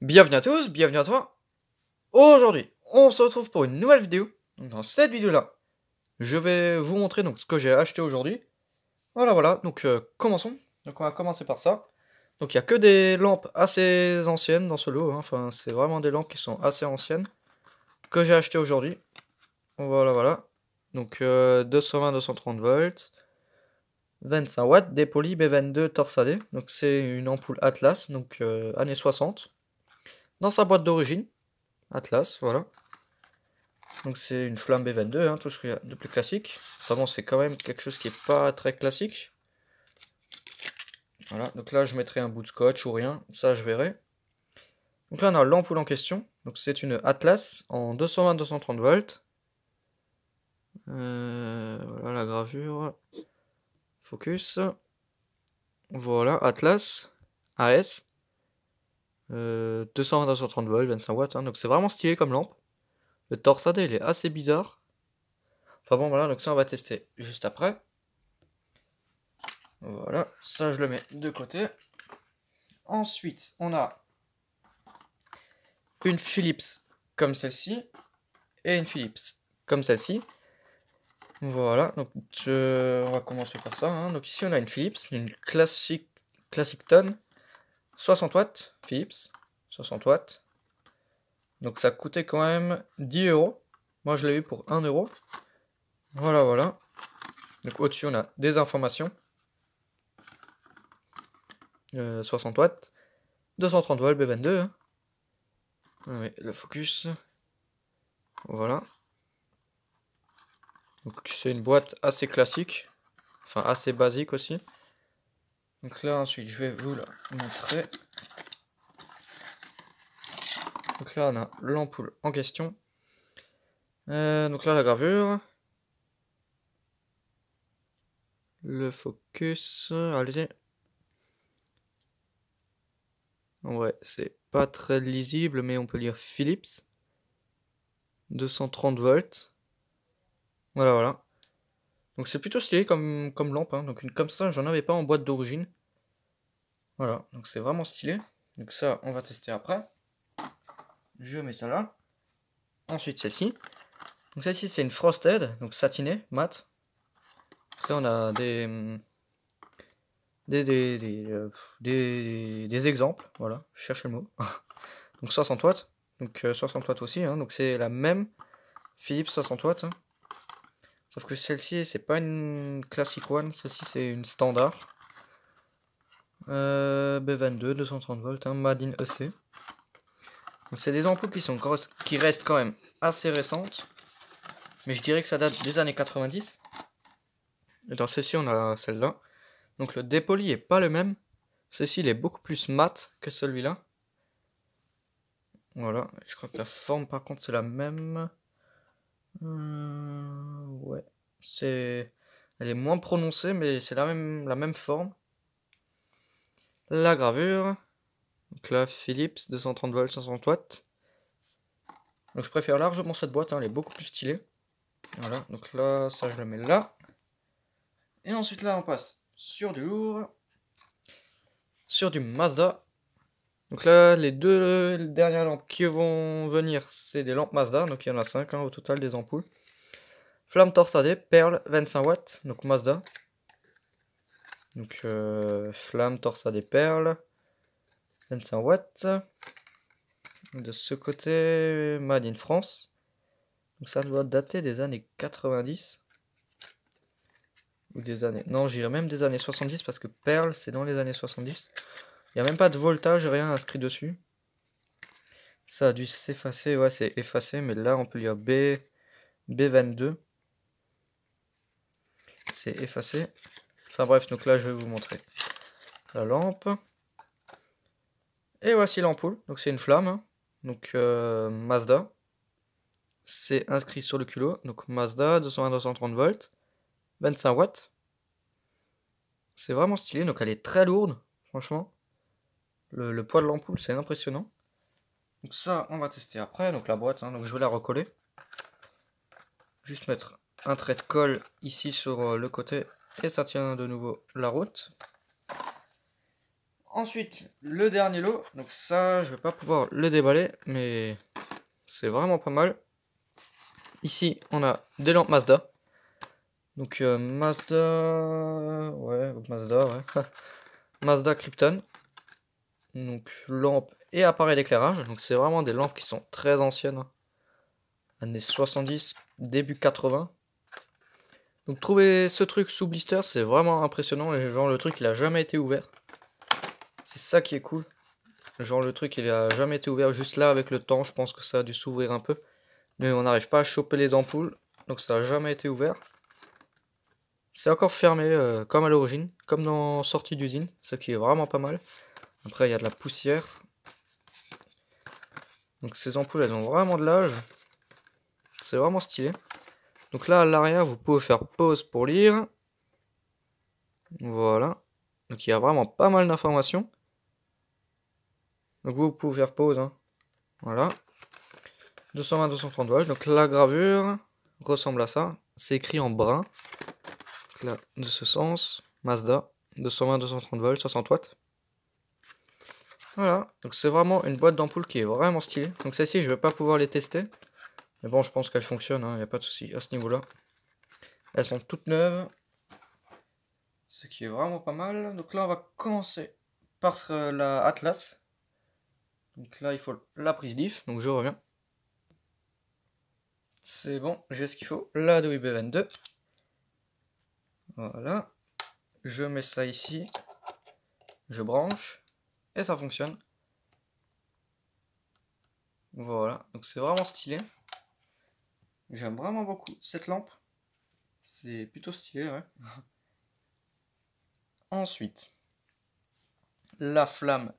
Bienvenue à tous, bienvenue à toi. Aujourd'hui, on se retrouve pour une nouvelle vidéo. Donc, dans cette vidéo-là, je vais vous montrer donc ce que j'ai acheté aujourd'hui. Voilà, voilà. Donc commençons. Donc on va commencer par ça. Donc il y a que des lampes assez anciennes dans ce lot, hein. Enfin, c'est vraiment des lampes qui sont assez anciennes que j'ai acheté aujourd'hui. Voilà, voilà. Donc 220-230 volts, 25 watts, dépoli B22 torsadé. Donc c'est une ampoule Atlas, donc années 60. Dans sa boîte d'origine, Atlas, voilà. Donc c'est une flamme B22, hein, tout ce qu'il y a de plus classique. Enfin bon, c'est quand même quelque chose qui est pas très classique. Voilà, donc là je mettrai un bout de scotch ou rien, ça je verrai. Donc là on a l'ampoule en question. Donc c'est une Atlas en 220-230 volts. Voilà la gravure. Focus. Voilà, Atlas. AS. 220-230 volts, 25 watts. Hein, donc c'est vraiment stylé comme lampe. Le torsadé il est assez bizarre. Enfin bon voilà, donc ça on va tester juste après. Voilà, ça je le mets de côté. Ensuite, on a une Philips comme celle-ci et une Philips comme celle-ci. Voilà, donc on va commencer par ça, hein. Donc ici on a une Philips, une classique tonne, 60 watts, Philips, 60 watts. Donc ça coûtait quand même 10 euros. Moi je l'ai eu pour 1 euro. Voilà, voilà. Donc au-dessus on a des informations. 60 watts, 230 volts B22. Hein. Oui, le focus. Voilà. Donc c'est une boîte assez classique, enfin assez basique aussi. Donc là ensuite je vais vous la montrer. Donc là on a l'ampoule en question. Donc là la gravure. Le focus. Allez. Ouais, c'est pas très lisible mais on peut lire Philips. 230 volts. Voilà, voilà. Donc c'est plutôt stylé comme lampe, hein. Donc une comme ça j'en avais pas en boîte d'origine. Voilà, donc c'est vraiment stylé. Donc ça on va tester après. Je mets ça là. Ensuite celle-ci. Donc celle-ci c'est une frosted, donc satinée, mat. Là on a des exemples, voilà, je cherche le mot. Donc 60 watts, donc 60 watts aussi, hein, donc c'est la même Philips 60 watts. Hein. Sauf que celle-ci c'est pas une classic one, celle-ci c'est une standard. B22, 230 volts, hein, Made in EC. Donc c'est des ampoules qui restent quand même assez récentes. Mais je dirais que ça date des années 90. Et dans celle-ci on a celle-là. Donc le dépoli est pas le même. Ceci il est beaucoup plus mat que celui-là. Voilà, je crois que la forme par contre c'est la même. Ouais, elle est moins prononcée mais c'est la même forme. La gravure. Donc là Philips 230 volts 500 watts. Donc je préfère largement cette boîte, hein, elle est beaucoup plus stylée. Voilà, donc là ça je le mets là. Et ensuite là on passe sur du lourd. Sur du Mazda. Donc là, les deux dernières lampes qui vont venir, c'est des lampes Mazda. Donc il y en a 5 hein, au total des ampoules. Flamme torsadée, perle, 25 watts. Donc Mazda. Donc flamme torsadée, perle, 25 watts. De ce côté, Made in France. Donc ça doit dater des années 90. Ou des années... Non, j'irais même des années 70 parce que perle, c'est dans les années 70. Il n'y a même pas de voltage, rien inscrit dessus. Ça a dû s'effacer, ouais, c'est effacé, mais là on peut lire B22. C'est effacé. Enfin bref, donc là je vais vous montrer la lampe. Et voici l'ampoule, donc c'est une flamme, hein. Donc Mazda. C'est inscrit sur le culot, donc Mazda 220-230 volts, 25 watts. C'est vraiment stylé, donc elle est très lourde, franchement. Le poids de l'ampoule c'est impressionnant. Donc ça on va tester après, donc la boîte, hein, donc je vais la recoller. Juste mettre un trait de colle ici sur le côté et ça tient de nouveau la route. Ensuite, le dernier lot. Donc ça, je vais pas pouvoir le déballer, mais c'est vraiment pas mal. Ici, on a des lampes Mazda. Donc Mazda... Ouais, Mazda, ouais. Mazda Krypton. Donc lampe et appareil d'éclairage. Donc c'est vraiment des lampes qui sont très anciennes. Hein. Années 70, début 80. Donc trouver ce truc sous blister, c'est vraiment impressionnant. Et genre le truc, il a jamais été ouvert. C'est ça qui est cool. Genre le truc, il a jamais été ouvert. Juste là, avec le temps, je pense que ça a dû s'ouvrir un peu. Mais on n'arrive pas à choper les ampoules. Donc ça a jamais été ouvert. C'est encore fermé comme à l'origine, comme dans sortie d'usine, ce qui est vraiment pas mal. Après il y a de la poussière. Donc ces ampoules elles ont vraiment de l'âge. C'est vraiment stylé. Donc là à l'arrière vous pouvez faire pause pour lire. Voilà. Donc il y a vraiment pas mal d'informations. Donc vous pouvez faire pause. Hein. Voilà. 220-230 volts. Donc la gravure ressemble à ça. C'est écrit en brun. Donc là de ce sens. Mazda. 220-230 volts, 60 watts. Voilà, donc c'est vraiment une boîte d'ampoule qui est vraiment stylée. Donc celle-ci, je vais pas pouvoir les tester. Mais bon, je pense qu'elle fonctionne, il n'y a pas de souci à ce niveau-là. Elles sont toutes neuves. Ce qui est vraiment pas mal. Donc là, on va commencer par la Atlas. Donc là, il faut la prise diff, donc je reviens. C'est bon, j'ai ce qu'il faut. La WB22. Voilà. Je mets ça ici. Je branche. Et ça fonctionne. Voilà, donc c'est vraiment stylé. J'aime vraiment beaucoup cette lampe. C'est plutôt stylé, ouais. Ensuite, la flamme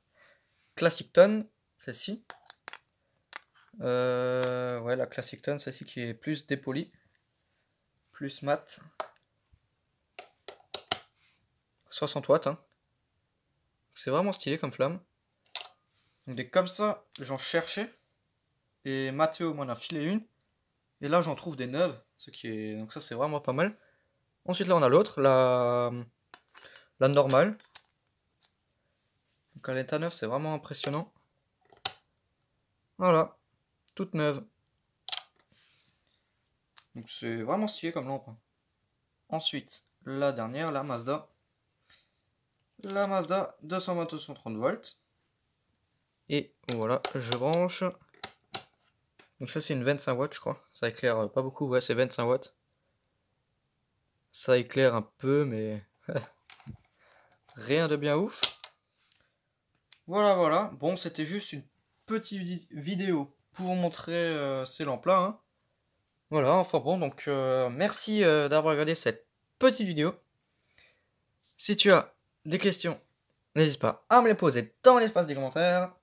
Classic Tone, celle-ci. Ouais, la Classic Tone, celle-ci qui est plus dépolie, plus mat. 60 watts. Hein. C'est vraiment stylé comme flamme. Donc des comme ça, j'en cherchais. Et Mathéo m'en a filé une. Et là, j'en trouve des neuves. Ce qui est... Donc ça, c'est vraiment pas mal. Ensuite, là, on a l'autre, la normale. Donc à l'état neuf, c'est vraiment impressionnant. Voilà, toute neuve. Donc c'est vraiment stylé comme lampe. Ensuite, la dernière, la Mazda. La Mazda 220-230 volts. Et voilà, je branche. Donc ça c'est une 25 watts je crois. Ça éclaire pas beaucoup, ouais c'est 25 watts. Ça éclaire un peu mais rien de bien ouf. Voilà voilà, bon c'était juste une petite vidéo pour vous montrer ces lampes là. Hein. Voilà, enfin bon donc merci d'avoir regardé cette petite vidéo. Si tu as des questions, n'hésite pas à me les poser dans l'espace des commentaires.